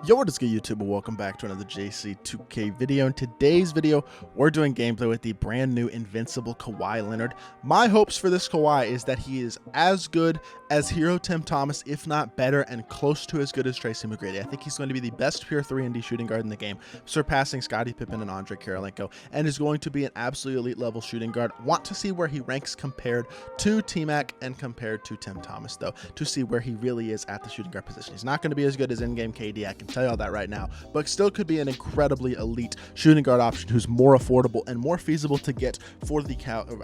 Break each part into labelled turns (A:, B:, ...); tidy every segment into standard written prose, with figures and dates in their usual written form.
A: Yo, what is good, YouTube? Welcome back to another JC2K video. In today's video, we're doing gameplay with the brand new Invincible KAWHI Leonard. My hopes for this KAWHI is that he is as good as Hero Tim Thomas, if not better, and close to as good as Tracy McGrady. I think he's going to be the best pure 3 and D shooting guard in the game, surpassing Scottie Pippen and Andre Kirilenko, and is going to be an absolute elite level shooting guard. Want to see where he ranks compared to T-Mac and compared to Tim Thomas, though, to see where he really is at the shooting guard position. He's not going to be as good as in-game KD, I can tell you all that right now, but still could be an incredibly elite shooting guard option who's more affordable and more feasible to get for the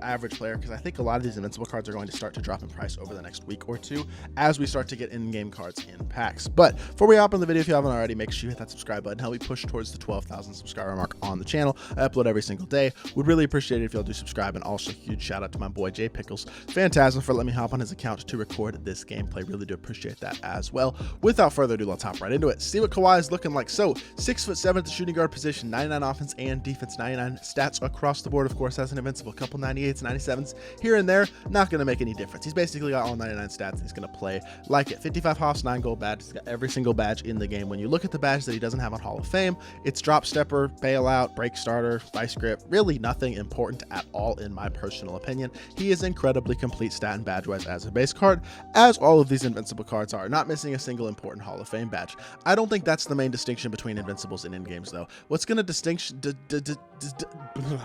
A: average player, because I think a lot of these Invincible cards are going to start to drop in price over the next week or two as we start to get in-game cards in packs. But before we hop in the video, if you haven't already, make sure you hit that subscribe button. Help me push towards the 12,000 subscriber mark on the channel. I upload every single day. Would really appreciate it if y'all do subscribe, and also huge shout out to my boy Jay Pickles, Phantasm, for letting me hop on his account to record this gameplay. Really do appreciate that as well. Without further ado, let's hop right into it. See what KAWHI is looking like. So 6'7" at the shooting guard position, 99 offense and defense, 99 stats across the board. Of course, has an Invincible, couple 98s, 97s here and there. Not going to make any difference. He's basically got all 99 stats. He's going to play like it. 55 hops, 9 gold badges. He's got every single badge in the game. When you look at the badge that he doesn't have on Hall of Fame, it's drop stepper, bailout, break starter, vice grip. Really nothing important at all in my personal opinion. He is incredibly complete stat and badge wise as a base card, as all of these Invincible cards are, not missing a single important Hall of Fame badge. I don't think that's the main distinction between Invincibles and in-games, though. What's going to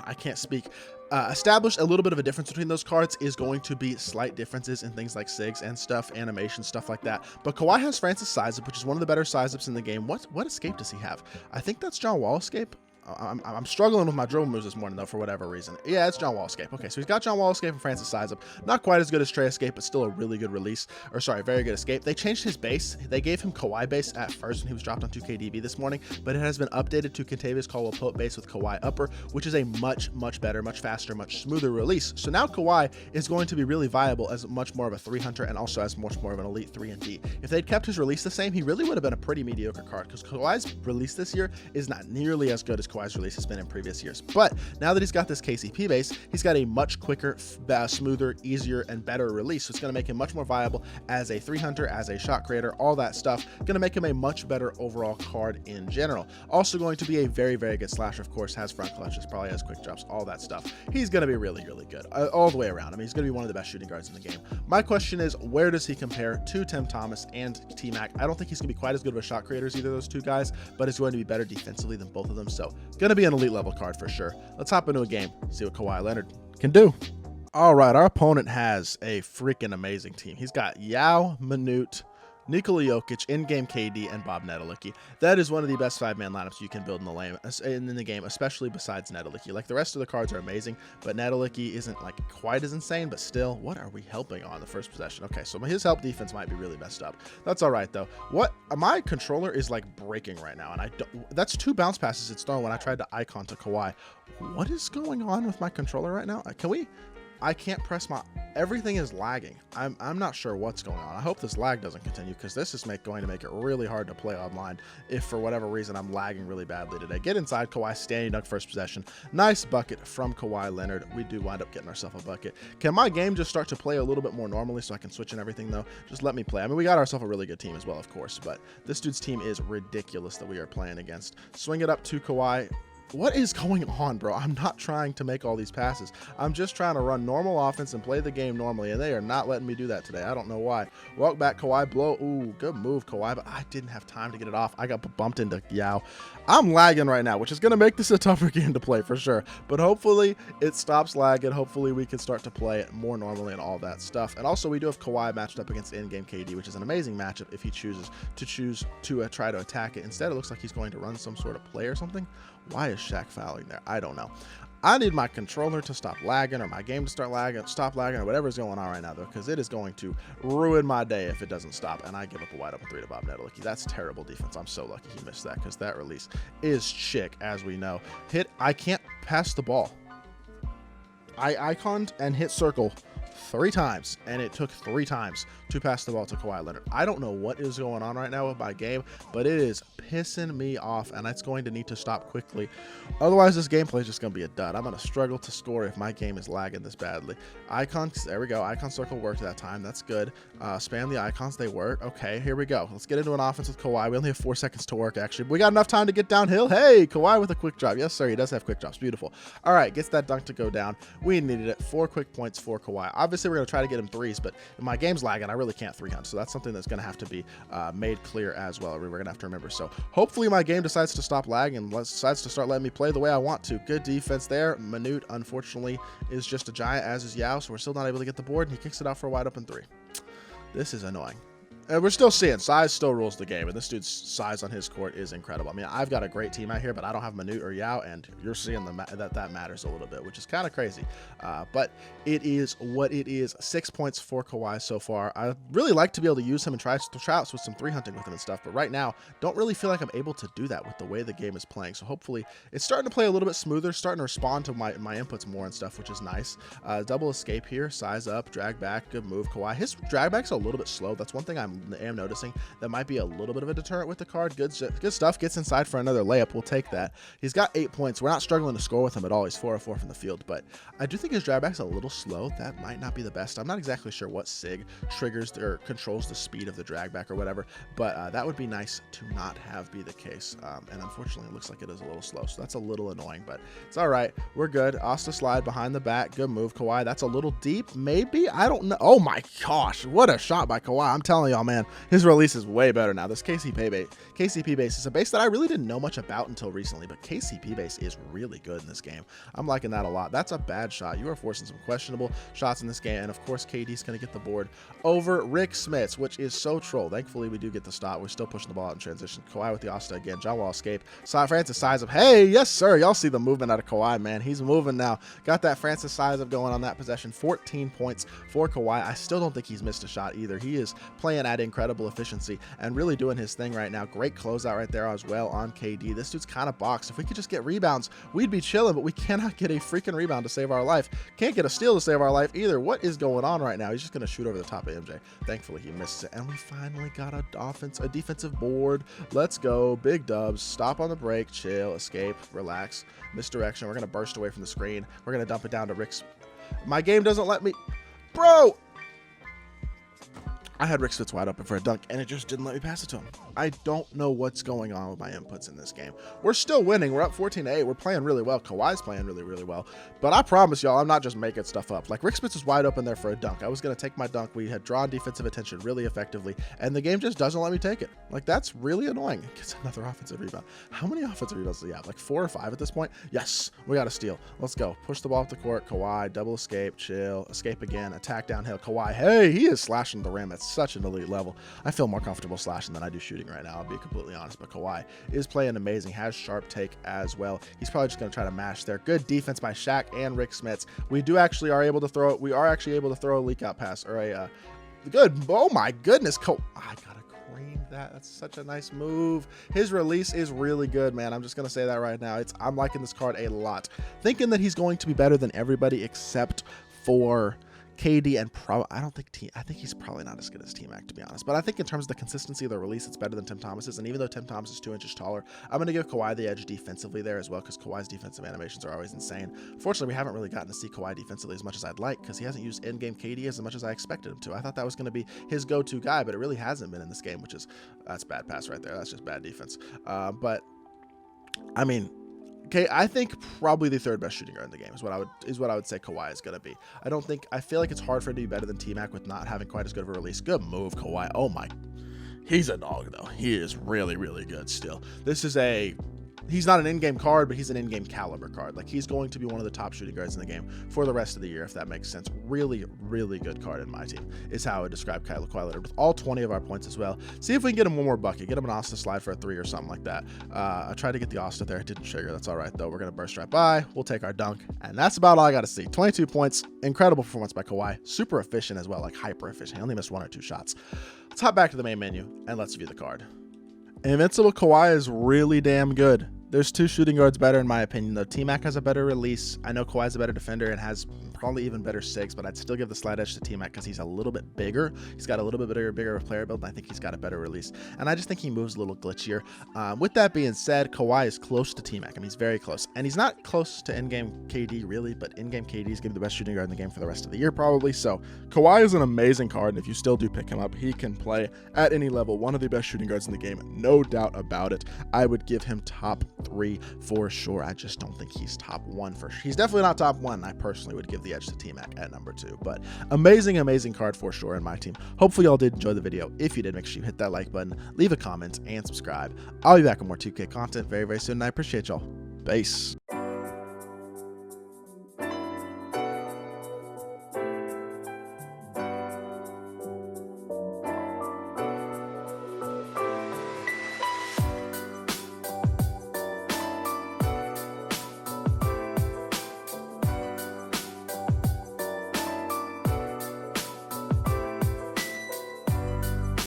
A: I can't speak. Establish a little bit of a difference between those cards is going to be slight differences in things like SIGs and stuff, animation, stuff like that. But KAWHI has Francis size-up, which is one of the better size-ups in the game. What escape does he have? I think that's John Wall escape. I'm struggling with my dribble moves this morning, though, for whatever reason. Yeah, it's John Wall escape. Okay, so he's got John Wall escape and Francis size up. Not quite as good as Trey escape, but still a really good release. Or sorry, very good escape. They changed his base. They gave him KAWHI base at first when he was dropped on 2KDB this morning, but it has been updated to Kentavious Caldwell-Pope base with KAWHI upper, which is a much better, much faster, much smoother release. So now KAWHI is going to be really viable as much more of a 3 hunter and also as much more of an elite 3 and D. If they'd kept his release the same, he really would have been a pretty mediocre card, because KAWHI's release this year is not nearly as good as KAWHI's release has been in previous years. But now that he's got this KCP base, he's got a much quicker, smoother, easier, and better release. So it's going to make him much more viable as a 3 hunter, as a shot creator, all that stuff. Going to make him a much better overall card in general. Also going to be a very good slasher, of course, has front clutches, probably has quick drops, all that stuff. He's going to be really good all the way around. I mean, he's going to be one of the best shooting guards in the game. My question is, where does he compare to Tim Thomas and T-Mac? I don't think he's going to be quite as good of a shot creator as either of those two guys, but he's going to be better defensively than both of them. So going to be an elite level card for sure. Let's hop into a game, see what KAWHI Leonard can do. All right, our opponent has a freaking amazing team. He's got Yao, Manute, Nikola Jokic, in-game KD, and Bob Nedelicki. That is one of the best 5-man lineups you can build in the game, especially besides Nedelicki. Like, the rest of the cards are amazing, but Nedelicki isn't like quite as insane, but still, what are we helping on the first possession? Okay, so his help defense might be really messed up. That's all right, though. My controller is like breaking right now, and that's 2 bounce passes it's thrown when I tried to icon to KAWHI. What is going on with my controller right now? I can't press everything is lagging. I'm not sure what's going on. I hope this lag doesn't continue, because this is going to make it really hard to play online if for whatever reason I'm lagging really badly today. Get inside, KAWHI standing dunk first possession. Nice bucket from KAWHI Leonard. We do wind up getting ourselves a bucket. Can my game just start to play a little bit more normally so I can switch and everything, though? Just let me play. I mean, we got ourselves a really good team as well, of course, but this dude's team is ridiculous that we are playing against. Swing it up to KAWHI. What is going on, bro? I'm not trying to make all these passes. I'm just trying to run normal offense and play the game normally, and they are not letting me do that today. I don't know why. Walk back, KAWHI, blow. Ooh, good move, KAWHI, but I didn't have time to get it off. I got bumped into Yao. I'm lagging right now, which is going to make this a tougher game to play for sure, but hopefully it stops lagging. Hopefully we can start to play it more normally and all that stuff. And also, we do have KAWHI matched up against in-game KD, which is an amazing matchup if he chooses to try to attack it. Instead, it looks like he's going to run some sort of play or something. Why is Shaq fouling there? I don't know. I need my controller to stop lagging, or my game to stop lagging, or whatever's going on right now, though, because it is going to ruin my day if it doesn't stop. And I give up a wide open 3 to Bob Nedelicki. That's terrible defense. I'm so lucky he missed that, because that release is chick, as we know. I can't pass the ball. I iconed and hit circle 3 times, and it took 3 times to pass the ball to Kawhi Leonard. I don't know what is going on right now with my game, but it is pissing me off, and it's going to need to stop quickly. Otherwise, this gameplay is just going to be a dud. I'm going to struggle to score if my game is lagging this badly. Icons, there we go. Icon circle worked that time. That's good. Spam the icons. They work. Okay, here we go. Let's get into an offense with Kawhi. We only have 4 seconds to work, actually. We got enough time to get downhill. Hey, Kawhi with a quick drop. Yes, sir. He does have quick drops. Beautiful. All right, gets that dunk to go down. We needed it. 4 quick points for Kawhi. Obviously, we're going to try to get him threes, but if my game's lagging, I really can't 3-hunt. So that's something that's going to have to be made clear as well. We're going to have to remember. So hopefully my game decides to stop lagging and decides to start letting me play the way I want to. Good defense there. Manute, unfortunately, is just a giant, as is Yao, so we're still not able to get the board, and he kicks it out for a wide open 3. This is annoying. We're still seeing size still rules the game, and this dude's size on his court is incredible. I mean, I've got a great team out here, but I don't have Manute or Yao, and you're seeing that matters a little bit, which is kind of crazy. But it is what it is. 6 points for Kawhi so far. I really like to be able to use him and try out with some 3-hunting with him and stuff, but right now, don't really feel like I'm able to do that with the way the game is playing. So hopefully, it's starting to play a little bit smoother, starting to respond to my inputs more and stuff, which is nice. Double escape here, size up, drag back, good move, Kawhi. His drag back's a little bit slow. That's one thing I am noticing. That might be a little bit of a deterrent with the card. Good stuff. Gets inside for another layup. We'll take that. He's got 8 points. We're not struggling to score with him at all. He's 4 of 4 from the field, but I do think his drag back's a little slow. That might not be the best. I'm not exactly sure what SIG triggers or controls the speed of the drag back or whatever, but that would be nice to not have be the case. And unfortunately, it looks like it is a little slow, so that's a little annoying, but it's all right. We're good. Asta slide behind the back. Good move, Kawhi. That's a little deep, maybe. I don't know. Oh my gosh, what a shot by Kawhi. I'm telling y'all, man, his release is way better now. This KCP base is a base that I really didn't know much about until recently, but KCP base is really good in this game. I'm liking that a lot. That's a bad shot. You are forcing some questionable shots in this game, and of course, KD's going to get the board over Rick Smits, which is so troll. Thankfully, we do get the stop. We're still pushing the ball out in transition. Kawhi with the Asta again. John Wall escape. Francis size up. Hey, yes, sir. Y'all see the movement out of Kawhi, man. He's moving now. Got that Francis size up going on that possession. 14 points for Kawhi. I still don't think he's missed a shot either. He is playing at incredible efficiency and really doing his thing right now. Great closeout right there as well on KD. This dude's kind of boxed. If we could just get rebounds, we'd be chilling, but we cannot get a freaking rebound to save our life. Can't get a steal to save our life either. What is going on right now? He's just going to shoot over the top of MJ. Thankfully, he missed it, and we finally got a defensive board. Let's go. Big dubs. Stop on the break. Chill. Escape. Relax. Misdirection. We're going to burst away from the screen. We're going to dump it down to Rick's. My game doesn't let me. Bro! I had Rick Smits wide open for a dunk, and it just didn't let me pass it to him. I don't know what's going on with my inputs in this game. We're still winning. We're up 14-8. We're playing really well. Kawhi's playing really, really well. But I promise y'all, I'm not just making stuff up. Like, Rick Smits was wide open there for a dunk. I was going to take my dunk. We had drawn defensive attention really effectively, and the game just doesn't let me take it. Like, that's really annoying. It gets another offensive rebound. How many offensive rebounds do we have? Like 4 or 5 at this point? Yes, we got a steal. Let's go. Push the ball up the court. Kawhi, double escape, chill, escape again, attack downhill. Kawhi, hey, he is slashing the rim at such an elite level. I feel more comfortable slashing than I do shooting right now, I'll be completely honest, but Kawhi is playing amazing, has sharp take as well. He's probably just going to try to mash there. Good defense by Shaq and Rick Smits. We are able to throw a leak out pass, or a good, oh my goodness, I gotta cream that. That's such a nice move. His release is really good, man. I'm just going to say that right now. I'm liking this card a lot. Thinking that he's going to be better than everybody except for KD, and I think he's probably not as good as T-Mac, to be honest. But I think in terms of the consistency of the release, it's better than Tim Thomas's. And even though Tim Thomas is 2 inches taller, I'm going to give Kawhi the edge defensively there as well, because Kawhi's defensive animations are always insane. Fortunately, we haven't really gotten to see Kawhi defensively as much as I'd like, because he hasn't used in-game KD as much as I expected him to. I thought that was going to be his go-to guy, but it really hasn't been in this game, that's bad pass right there. That's just bad defense. But I mean, okay, I think probably the 3rd best shooting guard in the game is what I would say Kawhi is going to be. I feel like it's hard for him to be better than T-Mac with not having quite as good of a release. Good move, Kawhi. Oh my, he's a dog though. He is really, really good still. He's not an in-game card, but he's an in-game caliber card. Like, he's going to be one of the top shooting guards in the game for the rest of the year, if that makes sense. Really, really good card in my team is how I would describe Kawhi Leonard, with all 20 of our points as well. See if we can get him one more bucket, get him an Asta slide for a 3 or something like that. I tried to get the Asta there. It didn't trigger. That's all right, though. We're going to burst right by. We'll take our dunk, and that's about all I got to see. 22 points. Incredible performance by Kawhi. Super efficient as well, like hyper efficient. He only missed 1 or 2 shots. Let's hop back to the main menu, and let's view the card. Invincible Kawhi is really damn good. There's 2 shooting guards better in my opinion, though. T-Mac has a better release. I know Kawhi's a better defender and has probably even better SIGs, but I'd still give the slight edge to T-Mac because he's a little bit bigger. He's got a little bit bigger player build, and I think he's got a better release. And I just think he moves a little glitchier. With that being said, KAWHI is close to T-Mac. I mean, he's very close. And he's not close to in-game KD, really, but in-game KD is going to be the best shooting guard in the game for the rest of the year, probably. So KAWHI is an amazing card, and if you still do pick him up, he can play at any level. One of the best shooting guards in the game, no doubt about it. I would give him top 3 for sure. I just don't think he's top 1 for sure. He's definitely not top 1. I personally would give the edge to T-Mac at number 2, but amazing card for sure in my team. Hopefully y'all did enjoy the video. If you did, make sure you hit that like button, leave a comment, and subscribe. I'll be back with more 2K content very soon, and I appreciate y'all. Peace.